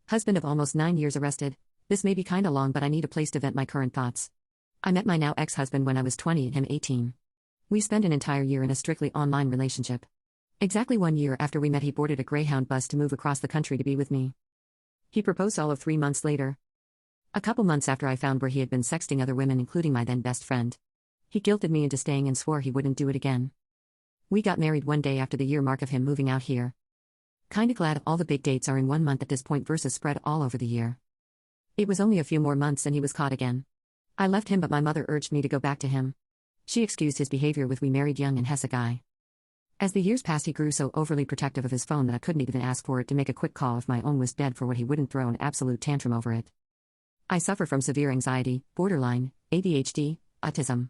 Husband of almost 9 years arrested. This may be kinda long, but I need a place to vent my current thoughts. I met my now ex-husband when I was 20 and him 18. We spent an entire year in a strictly online relationship. Exactly 1 year after we met, he boarded a Greyhound bus to move across the country to be with me. He proposed all of 3 months later. A couple months after I found where he had been sexting other women, including my then best friend. He guilted me into staying and swore he wouldn't do it again. We got married one day after the year mark of him moving out here. Kinda glad all the big dates are in 1 month at this point versus spread all over the year. It was only a few more months and he was caught again. I left him, but my mother urged me to go back to him. She excused his behavior with "we married young and has a guy." As the years passed, he grew so overly protective of his phone that I couldn't even ask for it to make a quick call if my own was dead, for what he wouldn't throw an absolute tantrum over it. I suffer from severe anxiety, borderline, ADHD, autism.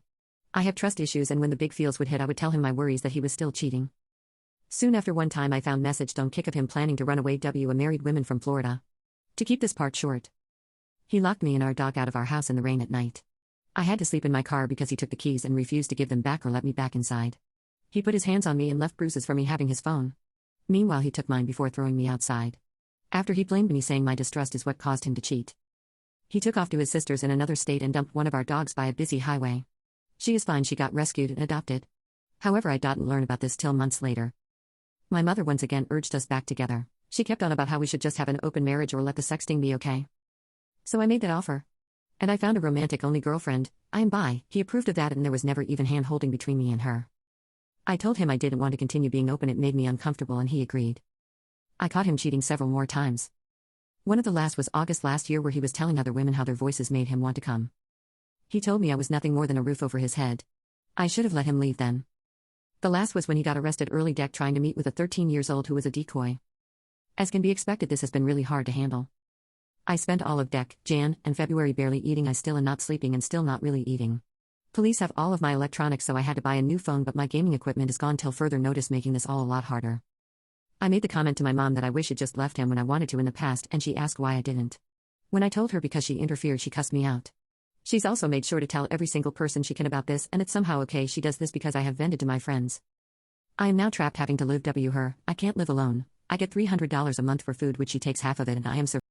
I have trust issues, and when the big feels would hit, I would tell him my worries that he was still cheating. Soon after, one time I found messaged on Kik of him planning to run away a married woman from Florida. To keep this part short, he locked me and our dog out of our house in the rain at night. I had to sleep in my car because he took the keys and refused to give them back or let me back inside. He put his hands on me and left bruises from me having his phone. Meanwhile, he took mine before throwing me outside. After, he blamed me, saying my distrust is what caused him to cheat. He took off to his sister's in another state and dumped one of our dogs by a busy highway. She is fine, she got rescued and adopted. However, I didn't learn about this till months later. My mother once again urged us back together. She kept on about how we should just have an open marriage or let the sexting be okay. So I made that offer. And I found a romantic-only girlfriend. I am bi. He approved of that, and there was never even hand-holding between me and her. I told him I didn't want to continue being open, it made me uncomfortable, and he agreed. I caught him cheating several more times. One of the last was August last year, where he was telling other women how their voices made him want to come. He told me I was nothing more than a roof over his head. I should have let him leave then. The last was when he got arrested early deck trying to meet with a 13-year-old who was a decoy. As can be expected, this has been really hard to handle. I spent all of Jan, and February barely eating. I still am not sleeping and still not really eating. Police have all of my electronics, so I had to buy a new phone, but my gaming equipment is gone till further notice, making this all a lot harder. I made the comment to my mom that I wish I'd just left him when I wanted to in the past, and she asked why I didn't. When I told her because she interfered, she cussed me out. She's also made sure to tell every single person she can about this, and it's somehow okay she does this because I have vented to my friends. I am now trapped having to live her. I can't live alone. I get $300 a month for food, which she takes half of it, and I am